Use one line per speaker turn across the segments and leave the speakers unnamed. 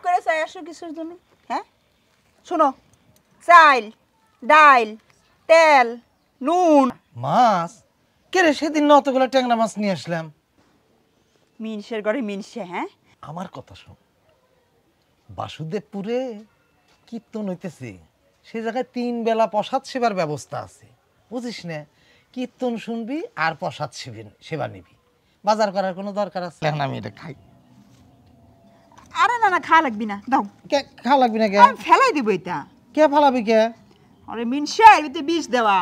করে চাই আসো কিসের জন্য? হ্যাঁ শোনো, চাইল, ডাইল, তেল, নুন,
মাছ। কে রে সেদিন না অতগুলো ট্যাংরা মাছ নিয়ে আসলাম?
মিনসের ঘরে মিনসে। হ্যাঁ
আমার কথা শোন, বাসুদেবপুরে কীর্তন হইতেছে, সে জায়গায় 3 বেলা প্রসাদ সেবার ব্যবস্থা আছে, বুঝিস না? কীর্তন শুনবি আর প্রসাদ সেবা নিবি। বাজার করার কোনো দরকার আছে? এখন আমি এটা খাই।
আরে না না, খাওয়া লাগবি না, দাও।
কে খাওয়া লাগবি না? কে
আমি ফেলাই দিব এটা।
কে ফালাবি কে?
আরে মিনসে এতে বিষ দেওয়া।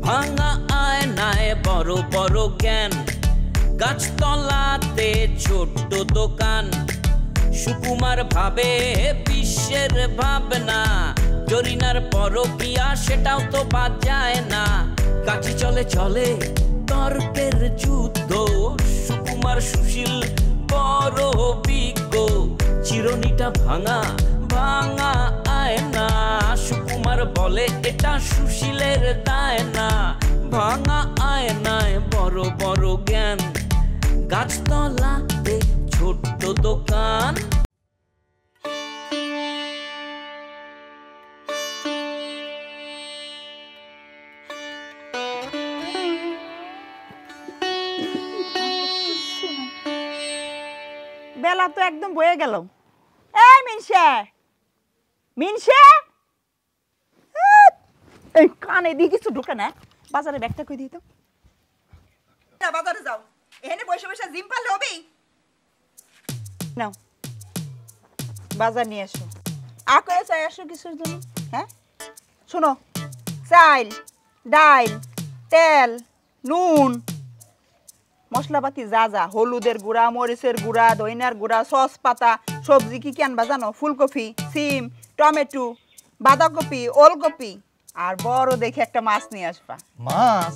ভাঙা আয়নায় বড় বড় জ্ঞান, গাছতলাতে ছোট্ট দোকান। সুকুমার ভাবে বিশ্বের ভাবনা, জরিনার পরকিয়া সেটাও তো বাদ যায় না। কাছে চলে চলে তর্কের যুদ্ধ, সুকুমার সুশীল বড় বিজ্ঞ। চিরনিটা ভাঙা ভাঙা আয়না, সুকুমার বলে এটা সুশীলের দায় না। ভাঙা আয়নায় বড় বড় জ্ঞান, গাছতলাতে ছোট্ট দোকান।
বেলা তো একদম বয়ে গেল। এই মিনসে, মিনসে, এই কানে দিয়ে কিছু ঢুকে না। বাজারে ব্যাগটা কই দিই তো। না বাজারে যাও, এখানে বসে বসে জিম পারলে হবে? নাও বাজার নিয়ে এসো। করে চাই আসো কিসের জন্য? হ্যাঁ শোনো, চাইল, ডাইল, তেল, নুন, মশলাপাতি যা যা, হলুদের গুঁড়া, মরিচের গুঁড়া, ধইনার গুঁড়া, সস পাতা, সবজি কি কি আনবা জানো? ফুলকপি, সিম, টমেটো, বাঁধাকপি, ওলকপি, আর বড় দেখে একটা মাছ নিয়ে আসবা।
মাছ?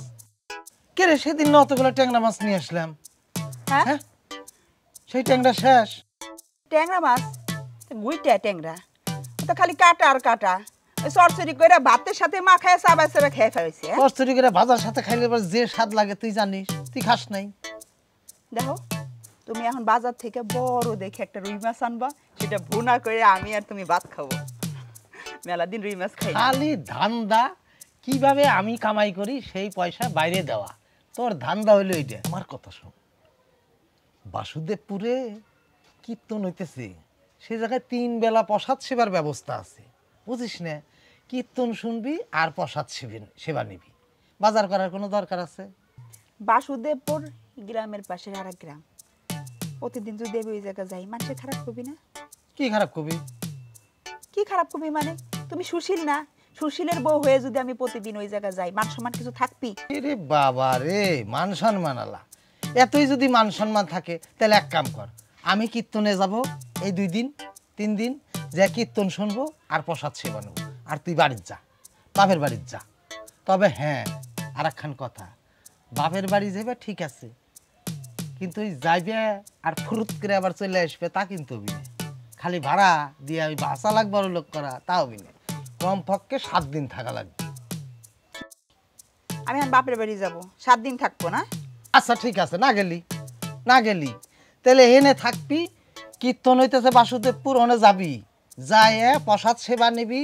কে রে সেদিন না অতগুলো ট্যাংরা মাছ নিয়ে আসলাম?
হ্যাঁ
সেই ট্যাংরা শেষ।
ট্যাংরা মাছ? গুইটা ট্যাংরা, তো খালি কাটা আর কাটা। সরসরি করে ভাতের সাথে মাখায় চাবাই চাবাই খেয়ে ফেলেছে।
সরসরি করে ভাজার সাথে খাইলে যে স্বাদ লাগে তুই জানিস, তুই খাস নাই।
দেখো তুমি এখন বাজার থেকে বড় দেখে একটা রুই মাছ আনবা, সেটা ভুনা করে আমি আর তুমি ভাত খাবো। মেলা দিন রুই মাছ খাই।
খালি ধান্দা কিভাবে আমি কামাই করি সেই পয়সা বাইরে দেওয়া, তোর ধান্দা হইলো এইটা। আমার কথা শোন, বাসুদেবপুরে কীর্তন হইতেছে, সে জায়গায় 3 বেলা প্রসাদ সেবার ব্যবস্থা আছে, বুঝিস না? কীর্তন শুনবি আর প্রসাদ সেবা নিবি। বাজার করার কোনো দরকার আছে?
বাসুদেবপুর গ্রামের পাশে আর এক গ্রাম, প্রতিদিন যদি ওই জায়গা যাই মানুষের খারাপ করবি না?
কি খারাপ কবি?
কি খারাপ করবি মানে? তুমি সুশীল না, সুশীলের বউ হয়ে যদি আমি প্রতিদিন ওই জায়গা যাই, মান সম্মান কিছু থাকবি?
রে বাবা রে, মান সম্মান আলা, এতই যদি মান সম্মান থাকে তাহলে এক কাম কর, আমি কীর্তনে যাব এই 2 দিন 3 দিন, যে কীর্তন শুনবো আর প্রসাদ সেবা নেবো, আর তুই বাড়ির যা, বাপের বাড়ির যা। তবে হ্যাঁ, আর একখান কথা, বাপের বাড়ি যাবে ঠিক আছে, কিন্তু ওই যাইবে আর ফুরুত করে আবার চলে আসবে তা কিন্তু হবি না। খালি ভাড়া দিয়ে ওই বাসা লাগবে আর লোক করা তা হবি না, কমপক্ষে 7 দিন থাকা লাগবে।
আমি এখন বাপের বাড়ি যাব, 7 দিন থাকবো না?
আচ্ছা ঠিক আছে, না গেলি তাহলে এনে থাকবি, কীর্তন হইতেছে বাসুদেবপুর, ওনে যাবি, যায় প্রসাদ সেবা নিবি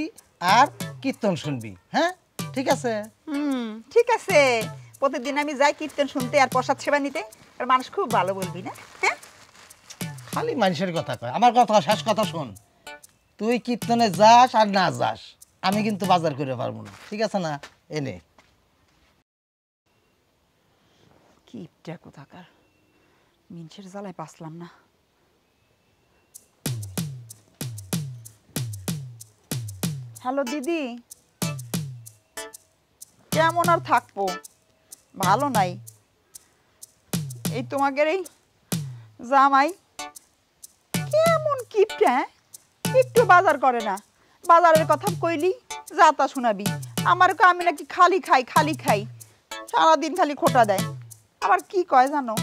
আর কীর্তন শুনবি। হ্যাঁ ঠিক আছে?
ঠিক আছে, প্রতিদিন আমি যাই কীর্তন শুনতে আর প্রসাদ সেবা নিতে, আর মানুষ খুব ভালো বলবি না? হ্যাঁ
খালি মানুষের কথা কয়, আমার কথা শেষ কথা শোন, তুই কীর্তনে যাস আর না যাস আমি কিন্তু বাজার করে পারবো না, ঠিক আছে না? এনে
কিপটা কোথাকার, মিনসের জ্বালায় বাঁচলাম না। হ্যালো দিদি, কেমন আর থাকবো, ভালো নাই। এই তোমাদের এই জামাই কেমন কিপটা, একটু বাজার করে না, বাজারের কথা কইলি যা তা শোনাবি। আমার আমি নাকি খালি খাই, সারাদিন খালি খোটা দেয়। আবার কি কয় জানো,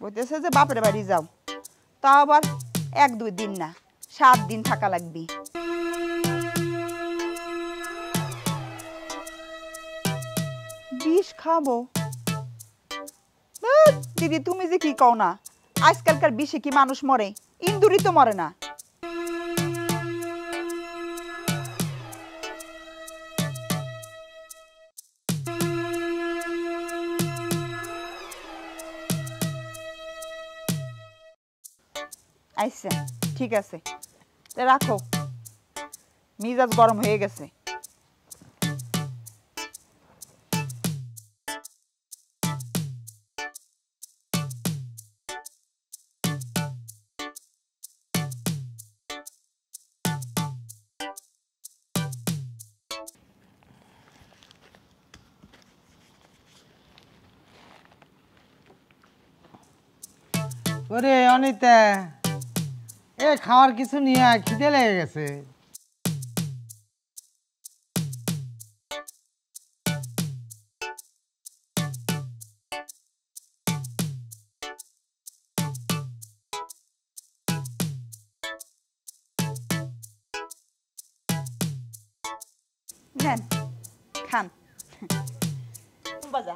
বলতেছে যে বাপের বাড়ি যাও, তা আবার 1-2 দিন না, 7 দিন থাকা লাগবে। বিষ খাবো? দিদি তুমি যে কি কও না, আজকালকার বিষে কি মানুষ মরে? ইন্দুরি তো মরে না। আচ্ছা ঠিক আছে, রাখো, মিজাজ গরম হয়ে গেছে।
ওরে অনিতা, এ খাওয়ার কিছু নিয়ে আয়, খিদে লেগে গেছে।
নেন খান। বাজা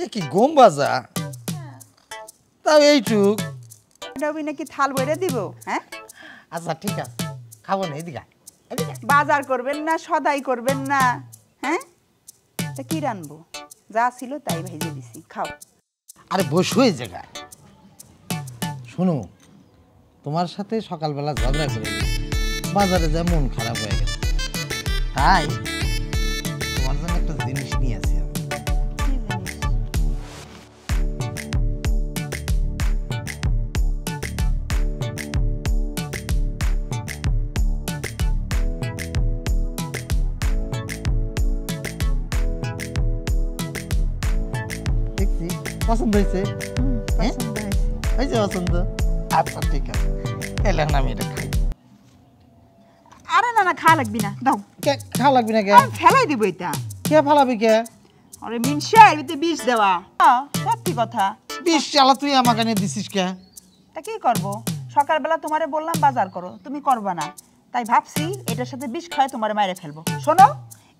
এ কি গম বাজা? তাও এইটুক।
রবি নাকি থাল বইরে দিব? হ্যাঁ
আচ্ছা ঠিক আছে, খাবো না, এদিকে আয়, এদিকে আয়।
বাজার করবেন না, সদাই করবেন না? হ্যাঁ তা কি রানবো? যা ছিল তাই ভেজে দিছি, খাও।
আরে বসো এই জায়গায়। শোনো, তোমার সাথে সকালবেলা ঝগড়া করে বাজারে যা মন খারাপ হয়ে গেছে, তাই তোমার জন্য একটা জিনিস নিয়ে আসি আমি। দেখছি পছন্দ হয়েছে? হ্যাঁ হয়েছে পছন্দ? আচ্ছা ঠিক আছে, এলে না আমি এটা খাই।
আরে না না, খা লাগবি না, দাও।
খাওয়া লাগবে না কে?
আমি ফেলাই দিব এটা।
কে ফালাবি কে?
আরে মিনসা এতে বিষ দেওয়া। সত্যি কথা।
বিষ চালা তুই আমাকে নিয়ে দিছিস কে?
তা কি করব? সকালবেলা তোমারে বললাম বাজার করো, তুমি করবা না, তাই ভাবছি এটার সাথে বিষ খায় তোমারে মাইরে ফেলবো। শোনো,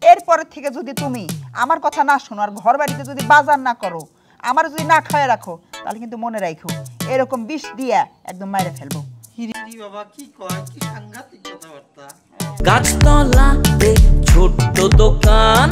এরপরের থেকে যদি তুমি আমার কথা না শোনো আর ঘর বাড়িতে যদি বাজার না করো, আমার যদি না খায় রাখো, তাহলে কিন্তু মনে রাখো এরকম বিষ দিয়া একদম মাইরে ফেলবো।
বাবা কি কয়, কি সাংঘাতিক কথাবার্তা।
গাছতলাতে ছোট্ট দোকান,